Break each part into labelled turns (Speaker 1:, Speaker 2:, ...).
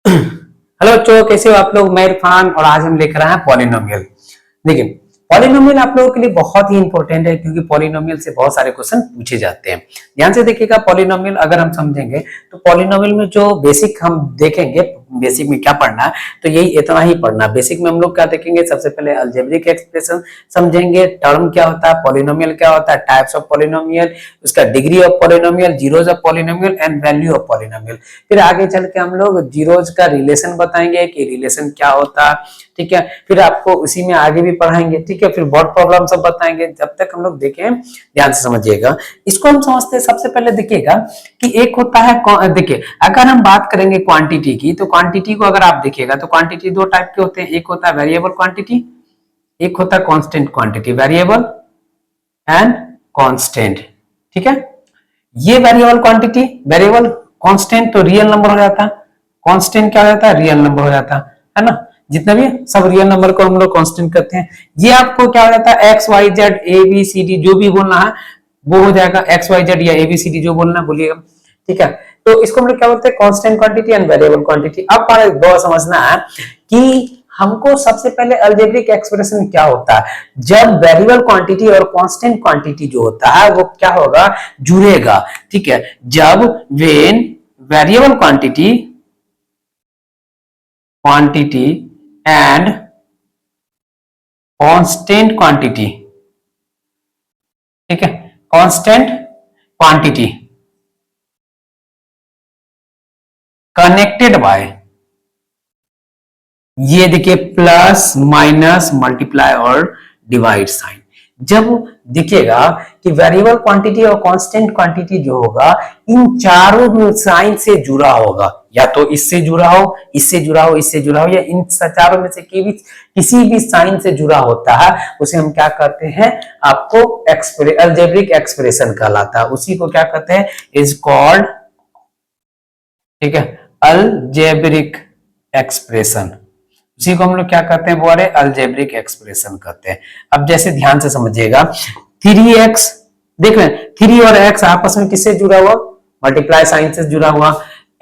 Speaker 1: Hello बच्चों, कैसे हो आप लोग। मैं इरफान और आज हम लेकर आए हैं पॉलिनोमियल। देखिए, पॉलिनोमियल आप लोगों के लिए बहुत ही इंपॉर्टेंट है क्योंकि पॉलिनोमियल से बहुत सारे क्वेश्चन पूछे जाते हैं। ध्यान से देखिएगा, पॉलिनोमियल अगर हम समझेंगे तो पॉलिनोमियल में जो बेसिक हम देखेंगे, बेसिक में क्या पढ़ना है तो यही इतना ही पढ़ना। बेसिक में हम लोग क्या देखेंगे, सबसे पहले अलजेब्रिक एक्सप्रेशन समझेंगे, टर्म क्या होता है, पॉलिनोमियल क्या होता है, टाइप्स ऑफ पॉलिनोमियल, उसका degree of polynomial, zeros of polynomial and value of polynomial. फिर आगे चल के हम लोग जीरोज का रिलेशन बताएंगे कि रिलेशन क्या होता है, ठीक है। फिर आपको उसी में आगे भी पढ़ाएंगे, ठीक है। फिर वर्ड प्रॉब्लम सब बताएंगे। जब तक हम लोग देखें, ध्यान से समझिएगा। इसको हम समझते हैं, सबसे पहले देखिएगा कि एक होता है, देखिए अगर हम बात करेंगे क्वांटिटी की, तो क्वांटिटी को अगर आप देखिएगा तो क्वांटिटी दो टाइप के होते हैं। एक होता है वेरिएबल क्वांटिटी, एक होता है constant quantity. Variable and constant, ठीक है। ये वेरिएबल क्वांटिटी, वेरिएबल कांस्टेंट तो रियल नंबर हो जाता है, कांस्टेंट क्या हो जाता है, रियल नंबर हो जाता है ना। जितना भी सब रियल नंबर को हम लोग कांस्टेंट करते हैं। ये आपको क्या हो जाता है, X Y Z A B C D जो भी बोलना है वो हो जाएगा। एक्स वाई जेड या ए बी सी डी जो बोलना बोलिएगा, ठीक है। तो इसको हम लोग क्या बोलते हैं, constant quantity and variable quantity. अब बहुत समझना है कि हमको सबसे पहले अलजेब्रिक एक्सप्रेशन क्या होता है। जब वेरिएबल क्वांटिटी और कांस्टेंट क्वांटिटी जो होता है वो क्या होगा, जुड़ेगा, ठीक है। जब when variable quantity and constant quantity, ठीक है, कांस्टेंट क्वांटिटी कनेक्टेड बाय, ये देखिए प्लस माइनस मल्टीप्लाई और डिवाइड साइन। जब देखिएगा कि वेरिएबल क्वांटिटी और कांस्टेंट क्वांटिटी जो होगा इन चारों साइन से जुड़ा होगा, या तो इससे जुड़ा हो, इससे जुड़ा हो, इससे जुड़ा हो, या इन चारों में से किसी भी साइन से जुड़ा होता है, उसे हम क्या कहते हैं, आपको अलजेब्रिक एक्सप्रेशन कहलाता है। उसी को क्या कहते हैं, इज कॉल्ड, ठीक है, अलजेब्रिक एक्सप्रेशन। उसी को हम लोग क्या कहते हैं, बोले अलजेब्रिक एक्सप्रेशन कहते हैं। अब जैसे ध्यान से समझिएगा, 3x देख रहे हैं, 3 और x आपस में किससे जुड़ा हुआ, मल्टीप्लाई साइन से जुड़ा हुआ।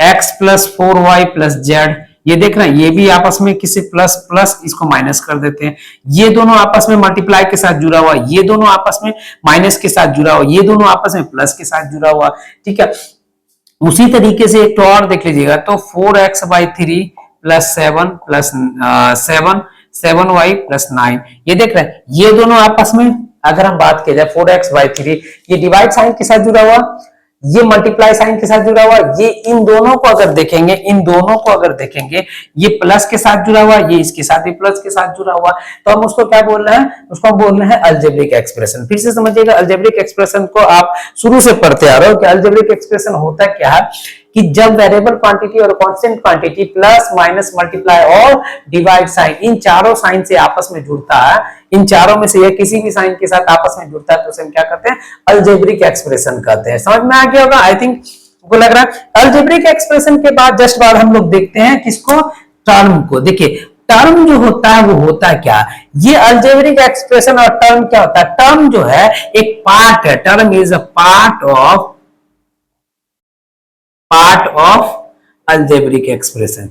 Speaker 1: x plus 4y plus Z, ये देख रहे हैं, ये भी आपस में किसी प्लस प्लस इसको माइनस कर देते हैं। ये दोनों आपस में मल्टीप्लाई के साथ जुड़ा हुआ, ये दोनों आपस में माइनस के साथ जुड़ा हुआ, ये दोनों आपस में प्लस के साथ जुड़ा हुआ, ठीक है। उसी तरीके से एक तो और देख लीजिएगा, तो 4x/3 plus 7 plus 7y plus 9, ये देख रहे हैं, ये दोनों आपस में अगर हम बात की जाए 4x/3, ये डिवाइड साइन के साथ जुड़ा हुआ, ये मल्टीप्लाई साइन के साथ जुड़ा हुआ। ये इन दोनों को अगर देखेंगे, इन दोनों को अगर देखेंगे, ये प्लस के साथ जुड़ा हुआ, ये इसके साथ भी प्लस के साथ जुड़ा हुआ, तो हम उसको क्या बोल रहे हैं, उसको हम बोल रहे हैं अलजेब्रिक एक्सप्रेशन। फिर से समझिएगा, अलजेब्रिक एक्सप्रेशन को आप शुरू से पढ़ते आ रहे हो कि अलजेब्रिक एक्सप्रेशन होता क्या है कि जब वेरिएबल क्वांटिटी और constant quantity plus minus multiply और डिवाइड साइन, इन चारों साइन से आपस में जुड़ता है, इन चारों में से किसी भी साइन के साथ आपस में जुड़ता है, तो उसे हम क्या कहते हैं, अलजेब्रिक एक्सप्रेशन कहते हैं। समझ में आ गया होगा, आई थिंक को लग रहा है। अलजेब्रिक एक्सप्रेशन के बाद जस्ट बाद हम लोग देखते हैं किसको, टर्म को। देखिए टर्म जो होता है वो होता है क्या, ये अलजेब्रिक एक्सप्रेशन और टर्म क्या होता है, टर्म जो है एक पार्ट है, term is a part of algebraic expression.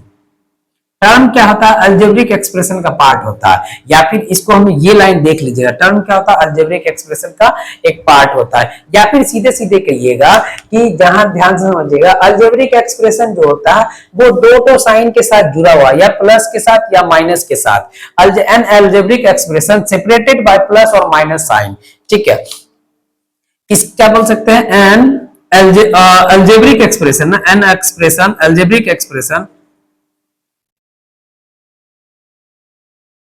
Speaker 1: Term क्या होता है, अलजेब्रिक एक्सप्रेशन का पार्ट होता है, या फिर इसको हम ये लाइन देख लीजिएगा, टर्म क्या होता है, अलजेब्रिक एक्सप्रेशन का एक पार्ट होता है। या फिर सीधे सीधे कहिएगा कि जहां ध्यान से समझिएगा, अलजेब्रिक एक्सप्रेशन जो होता है वो दो साइन के साथ जुड़ा हुआ, या प्लस के साथ या माइनस के साथ। N algebraic expression separated by plus और माइनस साइन, ठीक है। किस क्या बोल सकते हैं, N algebraic expression, an expression, algebraic expression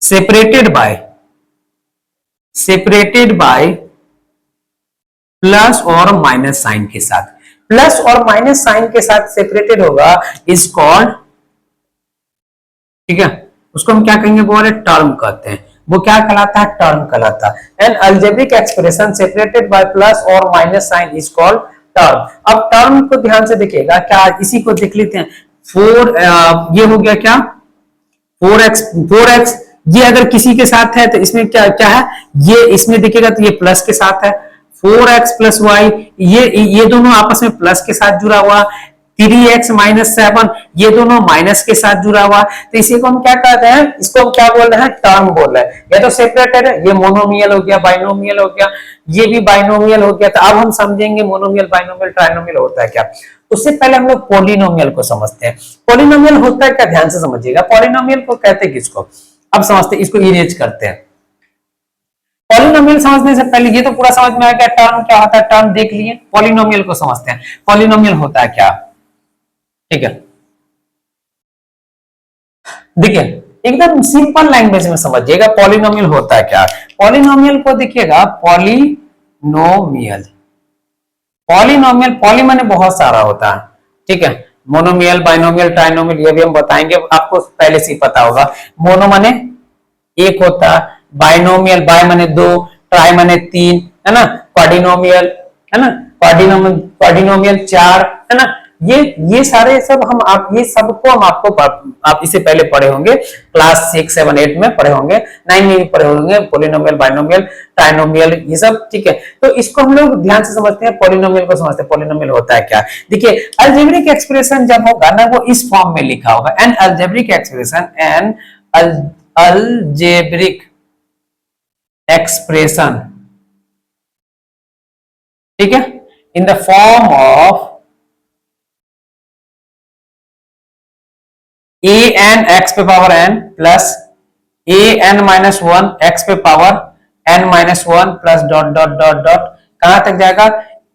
Speaker 1: separated by plus और माइनस साइन के साथ, प्लस और माइनस साइन के साथ सेपरेटेड होगा, इज कॉल्ड, ठीक है, उसको हम क्या कहेंगे, बोले टर्म कहते हैं। वो क्या कहलाता है, टर्म कहलाता है। An algebraic expression separated by plus और minus sign is called term. अब टर्म को ध्यान से देखिएगा, क्या इसी को देख लेते हैं। 4 ये हो गया क्या, 4x, ये अगर किसी के साथ है तो इसमें क्या क्या है, ये इसमें देखिएगा तो ये प्लस के साथ है। 4x प्लस वाई, ये दोनों आपस में प्लस के साथ जुड़ा हुआ। 3x माइनस 7, ये दोनों माइनस के साथ जुड़ा हुआ, तो इसी को हम क्या कहते हैं, इसको हम क्या बोल रहे हैं, टर्म बोल रहे हैं। ये तो सेपरेटेड है, ये मोनोमियल हो गया, बाइनोमियल हो गया, ये भी बाइनोमियल हो गया। तो अब हम समझेंगे मोनोमियल, बाइनोमियल, ट्राइनोमियल होता है क्या। उससे पहले हम लोग पॉलिनोमियल को समझते हैं। पॉलिनोमियल होता है क्या, ध्यान से समझिएगा। पॉलिनोमियल को कहते हैं किसको, अब समझते हैं, इसको इरेज करते हैं। पॉलिनोमियल समझने से पहले ये तो पूरा समझ में आ गया टर्म क्या होता है, टर्म देख लिए। पॉलिनोमियल को समझते हैं, पॉलिनोमियल होता है क्या, ठीक है। देखिए एकदम सिंपल लैंग्वेज में समझिएगा पॉलिनोमियल होता है क्या। पॉलिनोमियल को देखिएगा, पॉलिनोमियल, पॉलिनोमियल, पॉली माने बहुत सारा होता है, ठीक है। मोनोमियल, बाइनोमियल, ट्राइनोमियल ये भी हम बताएंगे, आपको पहले से ही पता होगा। मोनो माने एक होता है, बाइनोमियल, बाय माने दो, ट्राई माने तीन, है ना, क्वाड्रिनोमियल, है ना, क्वाड्रिनोमियल चार, है ना। ये सारे सब हम आप ये सबको हम आपको आप इससे पहले पढ़े होंगे, क्लास 6, 7, 8 में पढ़े होंगे, 9 में भी पढ़े होंगे, पॉलिनोमियल, बाइनोमियल, ट्राइनोमियल, ये सब, ठीक है। तो इसको हम लोग ध्यान से समझते हैं, पॉलिनोमियल को समझते हैं। पॉलिनोमियल होता है क्या, देखिए अलजेब्रिक एक्सप्रेशन जब होगा ना, वो इस फॉर्म में लिखा होगा, an algebraic expression, an algebraic expression, ठीक है, in the form of A N X पे power N plus A N minus one X पे power N minus one plus dot dot dot dot, कहां तक जाएगा,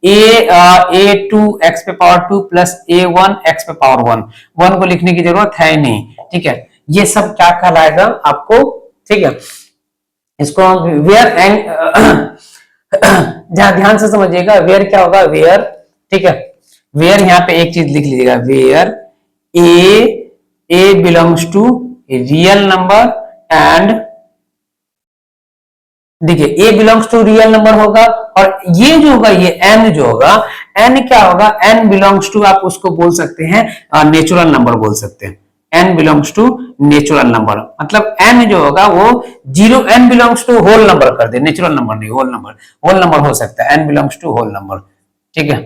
Speaker 1: ए टू एक्स पे power two plus A one X पे power one, one को लिखने की जरूरत है नहीं, ठीक है। ये सब क्या कहलाएगा आपको, ठीक है। इसको वेयर एंड जहां ध्यान से समझिएगा, वेयर क्या होगा, वेयर, ठीक है। वेयर यहां पे एक चीज लिख लीजिएगा, where A belongs to real number and, देखिए A belongs to real number होगा, और ये जो होगा, ये एन जो होगा, एन क्या होगा, एन बिलोंग्स टू, आप उसको बोल सकते हैं नेचुरल नंबर बोल सकते हैं। N belongs to natural number, मतलब एन जो होगा वो zero, N belongs to whole number कर दे, नेचुरल नंबर नहीं, होल नंबर, होल नंबर हो सकता है, N belongs to whole number, ठीक है,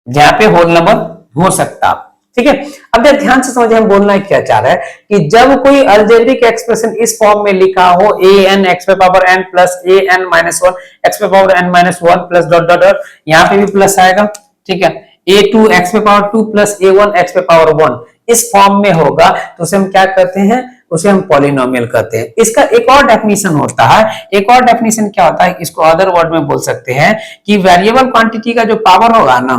Speaker 1: जहां पे होल नंबर हो सकता है, ठीक है। अब ध्यान से समझिए हम बोलना क्या चाह रहे हैं, कि जब कोई अलजेब्रिक एक्सप्रेशन इस फॉर्म में लिखा हो, ए एन एक्स पे power N plus A N minus one X पे power N minus one plus dot dot dot, यहाँ पे भी प्लस आएगा, ठीक है, ए टू एक्स पे power two plus A one X पे पावर वन, इस फॉर्म में होगा तो उसे हम क्या कहते हैं, उसे हम पॉलिनोमियल कहते हैं। इसका एक और डेफिनेशन होता है, एक और डेफिनेशन क्या होता है, इसको अदर वर्ड में बोल सकते हैं कि वेरिएबल क्वांटिटी का जो पावर होगा ना,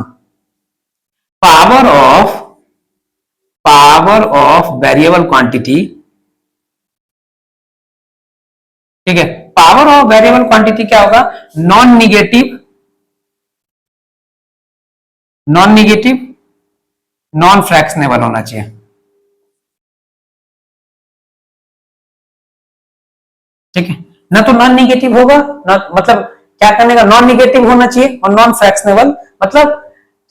Speaker 1: पावर ऑफ वेरिएबल क्वांटिटी, ठीक है, पावर ऑफ वेरिएबल क्वांटिटी क्या होगा, नॉन निगेटिव, नॉन फ्रैक्शनेबल होना चाहिए, ठीक है। ना तो नॉन निगेटिव होगा, ना मतलब क्या करने का, नॉन निगेटिव होना चाहिए, और नॉन फ्रैक्शनेबल मतलब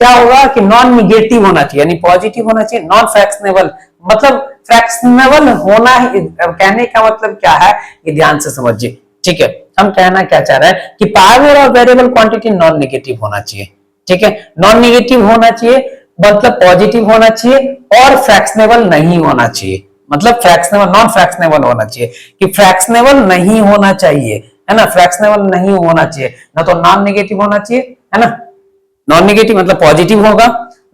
Speaker 1: क्या होगा कि नॉन निगेटिव होना चाहिए, यानी पॉजिटिव होना चाहिए। नॉन फ्रैक्शनेबल मतलब फ्रैक्शनेबल होना ही, कहने का मतलब क्या है, ये ध्यान से समझिए, ठीक है। हम कहना क्या चाह रहे हैं कि power of variable quantity non negative होना चाहिए, ठीक है, नॉन निगेटिव होना चाहिए, मतलब पॉजिटिव होना चाहिए, और फ्रैक्शनेबल नहीं होना चाहिए, मतलब फ्रैक्शनेबल, नॉन फ्रैक्शनेबल होना चाहिए, कि फ्रैक्शनेबल नहीं होना चाहिए, है ना, फ्रैक्शनेबल नहीं होना चाहिए, ना तो नॉन निगेटिव होना चाहिए, है ना, नॉन निगेटिव मतलब पॉजिटिव होगा,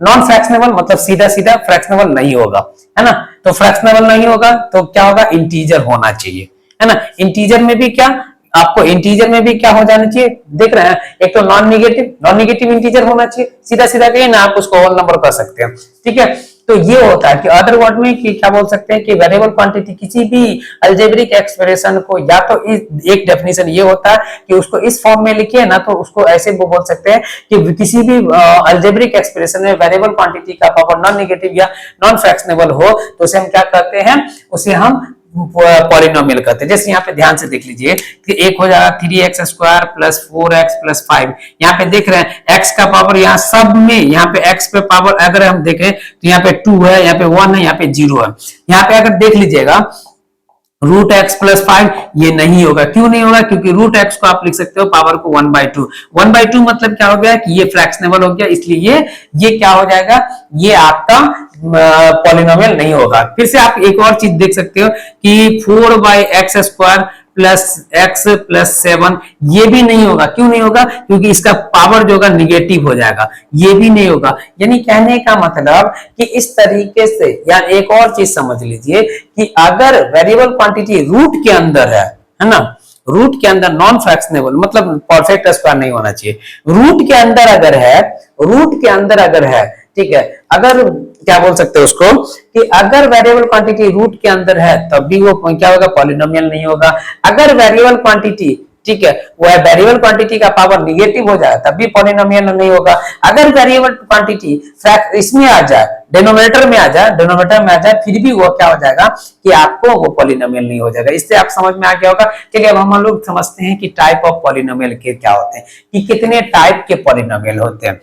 Speaker 1: नॉन फ्रैक्शनेबल मतलब सीधा सीधा फ्रैक्शनेबल नहीं होगा, है ना। तो फ्रैक्शनेबल नहीं होगा तो क्या होगा, इंटीजर होना चाहिए, है ना। इंटीजर में भी क्या, आपको इंटीजर में भी क्या हो जाना चाहिए, देख रहे हैं, एक तो नॉन निगेटिव इंटीजर होना चाहिए, सीधा सीधा कहिए ना, आप उसको होल नंबर कर सकते हैं, ठीक है। तो ये होता है कि अदर वर्ड में कि क्या बोल सकते हैं कि वेरिएबल क्वांटिटी किसी भी अलजेब्रिक एक्सप्रेशन को, या तो एक डेफिनेशन ये होता है कि उसको इस फॉर्म में लिखिए, ना तो उसको ऐसे वो बोल सकते हैं कि किसी भी अलजेब्रिक एक्सप्रेशन में वेरिएबल क्वांटिटी का पावर नॉन निगेटिव या नॉन फ्रैक्शनेबल हो तो उसे हम क्या करते हैं, उसे हम पॉलिनोमियल कहते हैं। जैसे यहाँ पे ध्यान से देख लीजिए कि एक हो जाएगा 3x square plus 4x plus 5, यहाँ पे देख रहे हैं x का पावर यहाँ सब में, यहाँ पे x पे पावर अगर हम देखें तो यहाँ पे 2 है, यहाँ पे 1 है, यहाँ पे 0 है। यहाँ पे अगर देख लीजिएगा रूट एक्स प्लस 5 ये नहीं होगा। क्यों नहीं होगा? क्योंकि रूट एक्स को आप लिख सकते हो पावर को 1/2। 1/2 मतलब क्या हो गया कि ये फ्रैक्शनेबल हो गया, इसलिए ये क्या हो जाएगा, ये आपका पॉलिनोमियल नहीं होगा। फिर से आप एक और चीज देख सकते हो कि 4/x² प्लस एक्स प्लस 7 ये भी नहीं होगा। क्यों नहीं होगा? क्योंकि इसका पावर जो होगा निगेटिव हो जाएगा, ये भी नहीं होगा। यानी कहने का मतलब कि इस तरीके से, या एक और चीज समझ लीजिए कि अगर वेरिएबल क्वांटिटी रूट के अंदर है ना, रूट के अंदर नॉन फ्रैक्शनेबल मतलब परफेक्ट स्क्वायर नहीं होना चाहिए, रूट के अंदर अगर है, रूट के अंदर अगर है, ठीक है, अगर क्या बोल सकते हैं उसको कि अगर वेरिएबल क्वांटिटी रूट के अंदर है तब भी वो क्या होगा, पॉलिनोमियल नहीं होगा। अगर वेरिएबल क्वांटिटी, ठीक है, वह वेरिएबल क्वांटिटी का पावर निगेटिव हो जाए तब भी पॉलिनोमियल नहीं होगा। अगर वेरिएबल क्वांटिटी इसमें आ जाए, डिनोमिनेटर में आ जाए, डिनोमिनेटर में आ जाए, फिर भी वो क्या हो जाएगा कि आपको वो पॉलिनोमियल नहीं हो जाएगा। इससे आप समझ में आ गया होगा। चलिए अब हम लोग समझते हैं कि टाइप ऑफ पॉलिनोमियल के क्या होते हैं, कि कितने टाइप के पॉलिनोमियल होते हैं।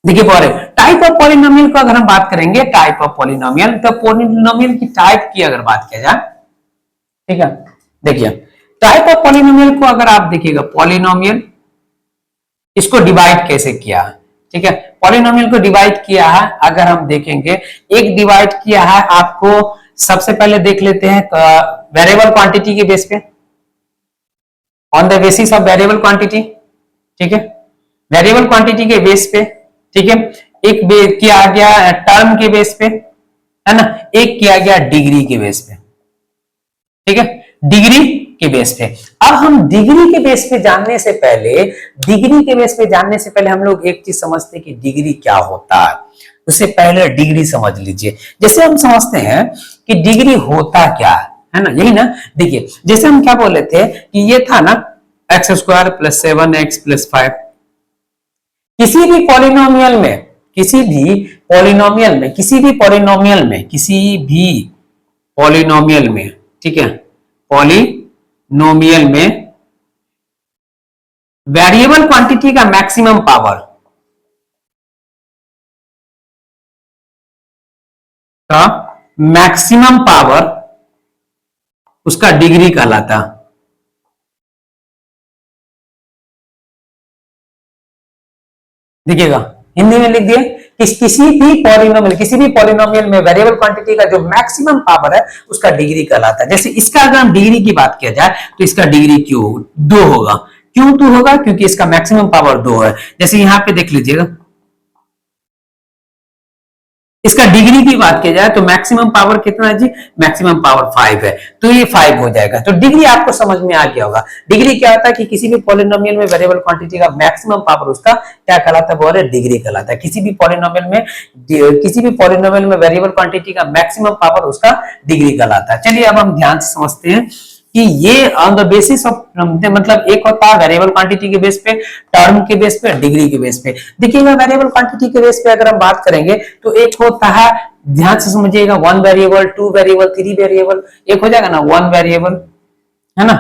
Speaker 1: देखिए टाइप ऑफ पॉलिनोमियल को अगर हम बात करेंगे, टाइप ऑफ पॉलिनोमियल, तो पॉलिनोमियल की टाइप की अगर बात किया जाए, ठीक है, देखिए टाइप ऑफ पॉलिनोमियल को अगर आप देखिएगा, पॉलिनोमियल इसको डिवाइड कैसे किया है, ठीक है, पॉलिनोमियल को डिवाइड किया है अगर हम देखेंगे, एक डिवाइड किया है आपको, सबसे पहले देख लेते हैं वेरिएबल क्वांटिटी के बेस पे, on the basis of variable quantity, ठीक है, वेरिएबल क्वांटिटी के बेस पे, ठीक है, एक किया गया टर्म के बेस पे, है ना, एक किया गया डिग्री के बेस पे, ठीक है, डिग्री के बेस पे। अब हम डिग्री के बेस पे जानने से पहले, डिग्री के बेस पे जानने से पहले हम लोग एक चीज समझते हैं कि डिग्री क्या होता है। उससे पहले डिग्री समझ लीजिए। जैसे हम समझते हैं कि डिग्री होता क्या है ना, यही ना। देखिए जैसे हम क्या बोले थे कि ये था ना x² प्लस 7x प्लस 5, किसी भी पॉलिनोमियल में, किसी भी पॉलिनोमियल में, किसी भी पॉलिनोमियल में, किसी भी पॉलिनोमियल में, ठीक है, पॉलिनोमियल में वेरिएबल क्वांटिटी का मैक्सिमम पावर का मैक्सिमम पावर उसका डिग्री कहलाता। देखिएगा हिंदी में लिख दिए कि किसी भी पॉलिनोमियल, किसी भी पॉलिनोमियल में वेरिएबल क्वांटिटी का जो मैक्सिमम पावर है उसका डिग्री कहलाता है। जैसे इसका अगर हम डिग्री की बात किया जाए तो इसका डिग्री क्यों 2 होगा। क्यों 2 होगा? क्योंकि इसका मैक्सिमम पावर 2 है। जैसे यहां पे देख लीजिएगा, इसका डिग्री की बात की जाए तो मैक्सिमम पावर कितना है जी, मैक्सिमम पावर 5 है, तो ये 5 हो जाएगा। तो डिग्री आपको समझ में आ गया होगा। डिग्री क्या होता है कि किसी भी पॉलिनोमियल में वेरिएबल क्वांटिटी का मैक्सिमम पावर उसका क्या कहलाता है, वो है डिग्री कहलाता है। किसी भी पॉलिनोमियल में, किसी भी पॉलिनोमियल में वेरिएबल क्वांटिटी का मैक्सिमम पावर उसका डिग्री कहलाता है। चलिए अब हम ध्यान से समझते हैं कि ये ऑन द बेसिस ऑफ, मतलब एक होता है वेरिएबल क्वांटिटी के बेस पे, टर्म के बेस पे, डिग्री के बेस पे। देखिएगा वेरिएबल क्वांटिटी के बेस पे अगर हम बात करेंगे तो एक होता है, ध्यान से समझिएगा, 1 वेरिएबल, 2 वेरिएबल, 3 वेरिएबल। एक हो जाएगा ना 1 वेरिएबल, है ना,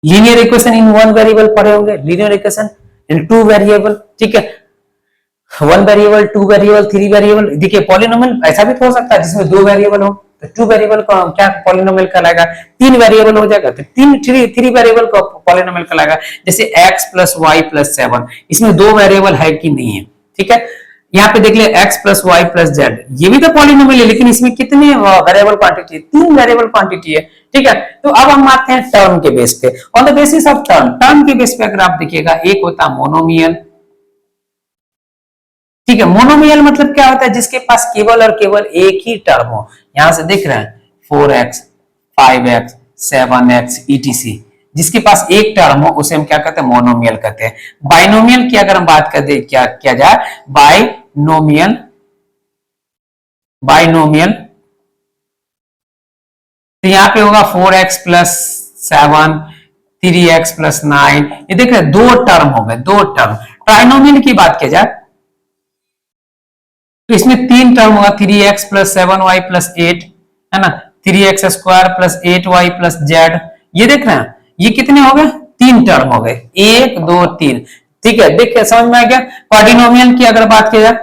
Speaker 1: लीनियर इक्वेशन इन 1 वेरिएबल पढ़े होंगे, लीनियर इक्वेशन इन 2 वेरिएबल, ठीक है, 1 वेरिएबल, 2 वेरिएबल, 3 वेरिएबल। देखिए पॉलिनोमियल ऐसा भी तो हो सकता है जिसमें 2 वेरिएबल हो, तो 2 वेरिएबल को क्या पॉलिनोमियल कहलाएगा। 3 वेरिएबल हो जाएगा तो 3 वेरिएबल को पॉलिनोमियल कहलाएगा। जैसे x प्लस वाई प्लस 7, इसमें 2 वेरिएबल है कि नहीं है, ठीक है। यहाँ पे देख ले x plus Y plus Z, ये भी तो पॉलिनोमियल है, लेकिन इसमें कितने वेरिएबल क्वांटिटी, 3 वेरिएबल क्वांटिटी है, ठीक है। तो अब हम आते हैं टर्म के बेस पे। On the basis of term, term के बेस पे अगर आप देखिएगा, एक होता है मोनोमियल, ठीक है। मोनोमियल मतलब क्या होता है, जिसके पास केवल और केवल एक ही टर्म हो। यहां से देख रहे हैं 4x 5x 7x etc, जिसके पास एक टर्म हो उसे हम क्या कहते हैं, मोनोमियल कहते हैं। बाइनोमियल की अगर हम बात करते क्या किया जाए, बाइनोमियल, बाइनोमियल तो यहाँ पे होगा 4x प्लस 7 3x प्लस 9, ये देख रहे हैं दो टर्म हो गए, दो टर्म। ट्राइनोमियल की बात किया जाए तो इसमें 3 टर्म होगा, 3x प्लस 7y प्लस 8, है ना, 3x square plus 8y plus Z. ये देख रहे हैं ये कितने हो गए, 3 टर्म हो गए, 1 2 3, ठीक है। देखिए समझ में आ गया। पॉलिनोमियल की अगर बात की जाए,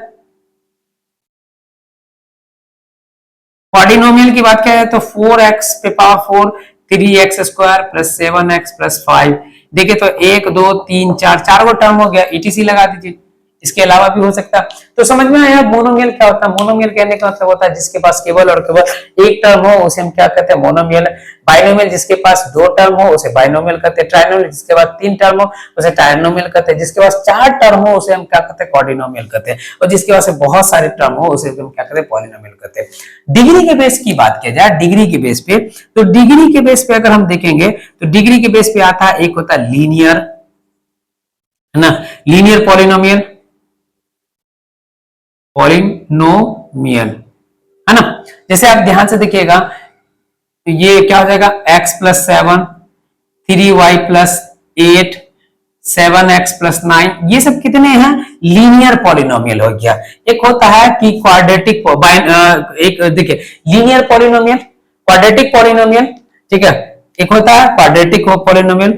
Speaker 1: पॉलिनोमियल की बात करें तो 4x पे power 4, 3x square plus 7x plus 5। देखिए तो 1 2 3 4, चार गो टर्म हो गया, ईटीसी लगा दीजिए। इसके अलावा भी हो सकता है। तो समझ में आया मोनोमियल क्या होता है। मोनोमियल कहने का मतलब होता है जिसके पास केवल और केवल एक टर्म हो उसे हम क्या कहते हैं, मोनोमियल। बाइनोमियल जिसके पास दो टर्म हो उसे बाइनोमियल कहते हैं। ट्राइनोमियल जिसके पास तीन टर्म हो उसे ट्राइनोमियल कहते हैं। जिसके पास चार टर्म हो उसे हम क्या कहते हैं, क्वाड्रिनोमियल कहते हैं। और जिसके पास बहुत सारे टर्म हो उसे हम क्या कहते हैं, पॉलिनोमियल कहते हैं। डिग्री के बेस की बात किया जाए, डिग्री के बेस पे, तो डिग्री के बेस पे अगर हम देखेंगे तो डिग्री के बेस पे आता है, एक होता है लीनियर, है ना, लीनियर पॉलिनोमियल, पॉलिनोमियल, है ना। जैसे आप ध्यान से देखिएगा तो ये क्या हो जाएगा, x plus 7, 3y plus 8, 7x plus 9, ये सब कितने हैं, लीनियर पॉलिनोमियल हो गया। एक होता है कि क्वाड्रेटिक, एक देखिए लीनियर पॉलिनोमियल, क्वाड्रेटिक पॉलिनोमियल, ठीक है। एक होता है क्वाड्रेटिक पॉलिनोमियल।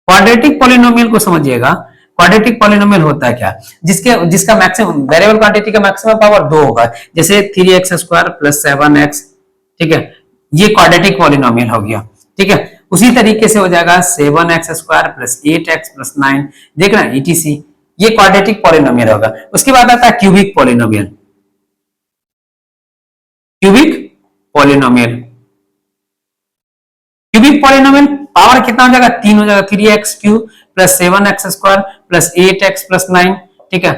Speaker 1: क्वाड्रेटिक पॉलिनोमियल को समझिएगा, क्वाड्रेटिक पॉलिनोमियल होता है क्या, जिसका मैक्सिमम वेरिएबल क्वांटिटी का मैक्सिमम पावर 2 होगा, जैसे 3x स्क्वायर प्लस 7x, ठीक है, ये क्वाड्रेटिक पॉलिनोमियल हो गया, ठीक है। उसी तरीके से हो जाएगा 7x square plus 8x plus 9, देखना ईटीसी, ये क्वाड्रेटिक पॉलिनोमियल होगा। उसके बाद आता है cubic polynomial, cubic polynomial, cubic polynomial power कितना हो जाएगा, 3 हो जाएगा, 3x³ plus 7x square plus 8x plus 9, ठीक है,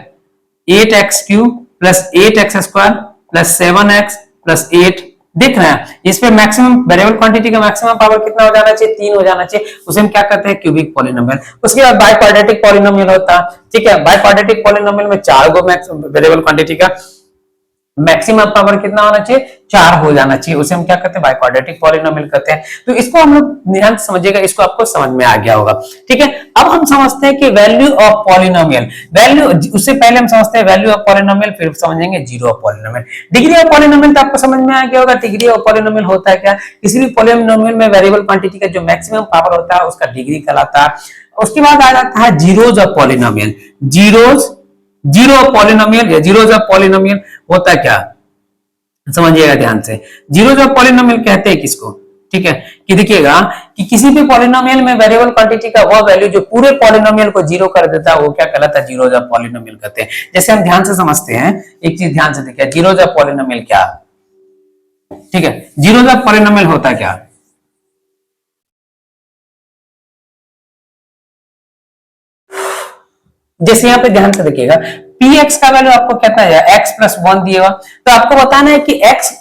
Speaker 1: 8x³ plus 8x square plus 7x plus 8। देख रहे हैं इस पे मैक्सिमम वेरिएबल क्वांटिटी का मैक्सिमम पावर कितना हो जाना चाहिए, 3 हो जाना चाहिए, उसे हम क्या कहते हैं, क्यूबिक पॉलिनोमियल। उसके बाद बाई क्वाड्रेटिक पॉलिनोमियल होता है, ठीक है। बाई क्वाड्रेटिक पॉलिनोमियल में चार गो वेरिएबल क्वांटिटी का मैक्सिमम पावर कितना होना चाहिए, 4 हो जाना चाहिए, उसे हम क्या कहते हैं, बाई क्वाड्रेटिक पॉलिनोमियल कहते हैं। तो इसको हम लोग ध्यान से समझिएगा, इसको आपको समझ में आ गया होगा, ठीक है। अब हम समझते हैं कि वैल्यू ऑफ पॉलिनोमियल, वैल्यू, उससे पहले हम समझते हैं वैल्यू ऑफ पॉलिनोमियल, फिर समझेंगे zero of polynomial. Degree of polynomial तो आपको समझ में आ गया होगा। डिग्री ऑफ पॉलिनोमियल होता है क्या, किसी भी पॉलिनोमियल में वेरिएबल क्वांटिटी का जो मैक्सिमम पावर होता है उसका डिग्री कहलाता है। उसके बाद आ जाता है zeros of polynomial, zero of polynomial या जीरोज ऑफ पॉलिनोमियल होता है क्या, समझिएगा ध्यान से। जीरोज ऑफ पॉलिनोमियल कहते हैं किसको, ठीक है, कि देखिएगा कि किसी भी पॉलिनोमियल में वेरिएबल क्वांटिटी का वो वैल्यू जो पूरे पॉलिनोमियल को जीरो कर देता है वो क्या कहलाता है, जीरोज ऑफ पॉलिनोमियल कहते हैं। जैसे हम ध्यान से समझते हैं, एक चीज ध्यान से देखिए, जीरोज ऑफ पॉलिनोमियल क्या, ठीक है, जीरोज ऑफ पॉलिनोमियल होता क्या, जैसे यहाँ पे ध्यान से देखिएगा, px का वैल्यू आपको कितना है, x प्लस 1 दिया हुआ, तो आपको बताना है कि x,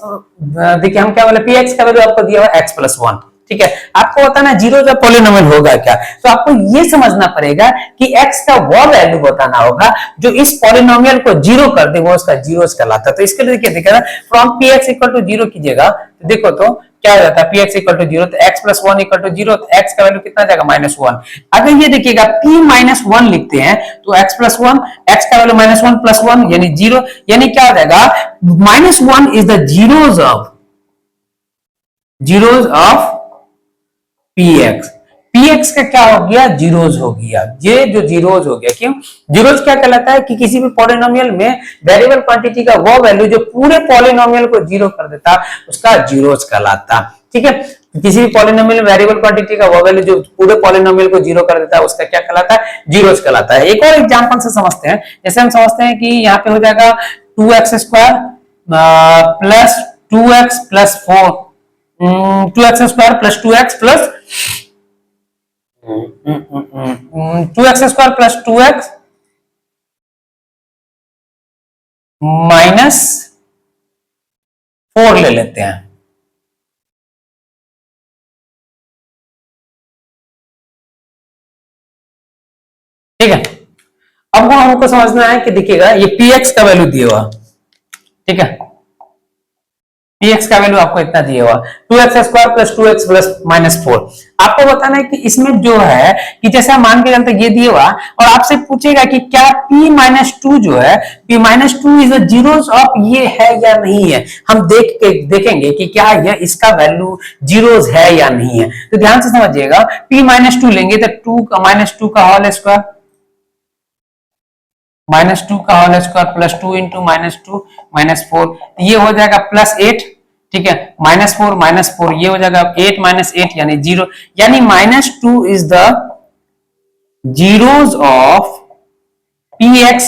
Speaker 1: देखिए हम क्या बोले, px का वैल्यू आपको दिया हुआ x प्लस 1, ठीक है। आपको बताना है जीरो जब पॉलिनोमियल होगा क्या, तो आपको ये समझना पड़ेगा कि x का वो वैल्यू बताना होगा जो इस पॉलिनोमियल को जीरो कर दे, वो उसका जीरोस कहलाता है। तो इसके लिए देखिए, from px equal to zero कीजिएगा तो देखो तो क्या हो जाता है, px इक्वल टू जीरो, तो x plus 1 equal to zero, तो x का वैल्यू कितना जाएगा, -1। अगर ये देखिएगा p माइनस 1 लिखते हैं तो x प्लस 1, x का वैल्यू -1 प्लस 1 यानी जीरो, यानी क्या हो जाएगा, -1 is the zeros of px, px का क्या हो गया, जीरोज हो गया। ये जो जीरोज हो गया, क्यों जीरोज क्या कहलाता है कि किसी भी पॉलिनोमियल में वेरिएबल क्वांटिटी का वो वैल्यू जो पूरे पॉलिनोमियल को जीरो कर देता उसका जीरोज कहलाता, ठीक है। किसी भी पॉलिनोमियल में वेरिएबल क्वांटिटी का वो वैल्यू जो पूरे पॉलिनोमियल को जीरो कर देता है उसका क्या कहलाता है, जीरोज कहलाता है। एक और एग्जांपल से समझते हैं, जैसे हम समझते हैं कि यहाँ पे हो जाएगा 2x square plus 2x plus 4, 2x square plus 2x plus 2x square plus 2x minus 4 ले लेते हैं, ठीक है। अब वो हमको समझना है कि देखिएगा ये px का वैल्यू दिया हुआ, ठीक है, px का वैल्यू आपको इतना दिया हुआ 2x square plus 2x plus -4। आपको बताना है कि इसमें जो है कि जैसे हम मान के चलते ये दिया हुआ और आपसे पूछेगा कि क्या p-2 जो है, p-2 is the zeros of ये है या नहीं है। हम देखेंगे कि क्या यह इसका वैल्यू जीरोस है या नहीं है। तो ध्यान से समझिएगा, p-2 लेंगे तो 2 का -2 का होल स्क्वायर -2 का होल स्क्वायर प्लस 2 इंटू -2 -4, ये हो जाएगा +8, ठीक है, -4 ये हो जाएगा 8 -8 यानी 0, यानी -2 is the zeros of px,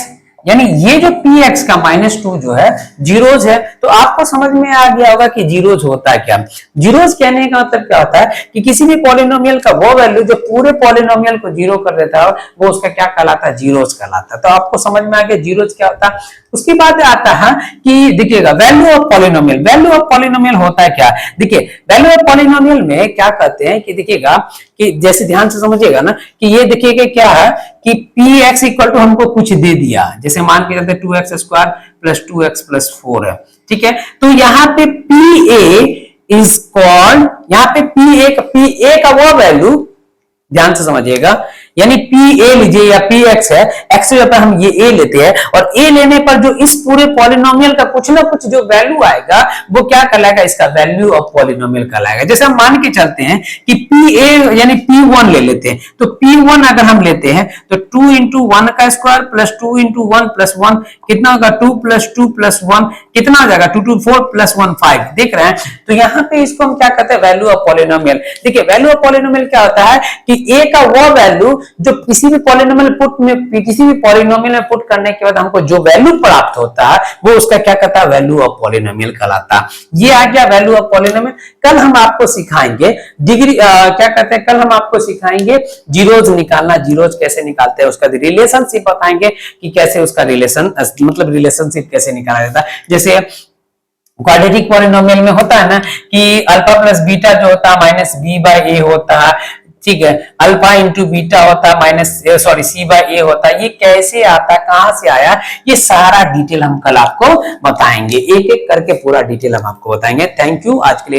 Speaker 1: यानी ये जो px का -2 जो है जीरोज है। तो आपको समझ में आ गया होगा कि जीरोज होता है क्या। जीरोज कहने का मतलब क्या होता है कि किसी भी पॉलिनोमियल का वो वैल्यू जो पूरे पॉलिनोमियल को जीरो कर देता है वो उसका क्या कहलाता है, जीरोज कहलाता है। तो आपको समझ में आ गया जीरोज क्या होता है। उसके बाद आता है कि देखिएगा value of polynomial. Value of polynomial होता है क्या, देखिए वैल्यू ऑफ पॉलिनोमियल में क्या कहते हैं कि देखिएगा कि जैसे ध्यान से समझिएगा ना कि ये देखिएगा क्या है कि px इक्वल टू हमको कुछ दे दिया, जैसे मान के चलते 2x square plus 2x plus 4 है, ठीक है। तो यहाँ पे pa इज कॉल्ड, यहाँ पे pa का वो वैल्यू ध्यान से समझिएगा, यानी पी ए लीजिए या पी एक्स है, एक्स के जगह हम ये ए लेते हैं और ए लेने पर जो इस पूरे पॉलिनोमियल का कुछ ना कुछ जो वैल्यू आएगा वो क्या कहलाएगा, इसका वैल्यू ऑफ पॉलिनोमियल कहलाएगा। जैसे हम मान के चलते हैं कि पी ए यानी P1 ले लेते हैं, तो P1 अगर हम लेते हैं तो 2 इंटू 1 का स्क्वायर प्लस 2 इंटू 1 प्लस 1 कितना होगा, 2 प्लस 2 प्लस 1 कितना हो जाएगा, 2 2 4 प्लस 1 5, देख रहे हैं। तो यहाँ पे इसको हम क्या कहते हैं, वैल्यू ऑफ पॉलिनोमियल। देखिए वैल्यू ऑफ पॉलिनोमियल क्या होता है कि ए का वो वैल्यू जो किसी भी पॉलिनोमियल में पुट करने के बाद हमको जो वैल्यू प्राप्त होता है वो उसका क्या कहता है, वैल्यू ऑफ पॉलिनोमियल कहलाता है। ये आ गया वैल्यू ऑफ पॉलिनोमियल। कल हम आपको सिखाएंगे डिग्री क्या कहते हैं, कल हम आपको सिखाएंगे जीरोज निकालना, जीरोज कैसे निकालते हैं, उसका रिलेशनशिप बताएंगे कि कैसे उसका रिलेशन मतलब रिलेशनशिप कैसे निकाला जाता है। जैसे क्वाड्रेटिक पॉलिनोमियल में होता है ना कि अल्फा प्लस बीटा जो होता है माइनस बी बाय ए होता है, ठीक है, अल्फा इंटू बीटा होता है माइनस सी बाय ए होता है। ये कैसे आता है, कहां से आया, ये सारा डिटेल हम कल आपको बताएंगे, एक एक करके पूरा डिटेल हम आपको बताएंगे। थैंक यू आज के लिए।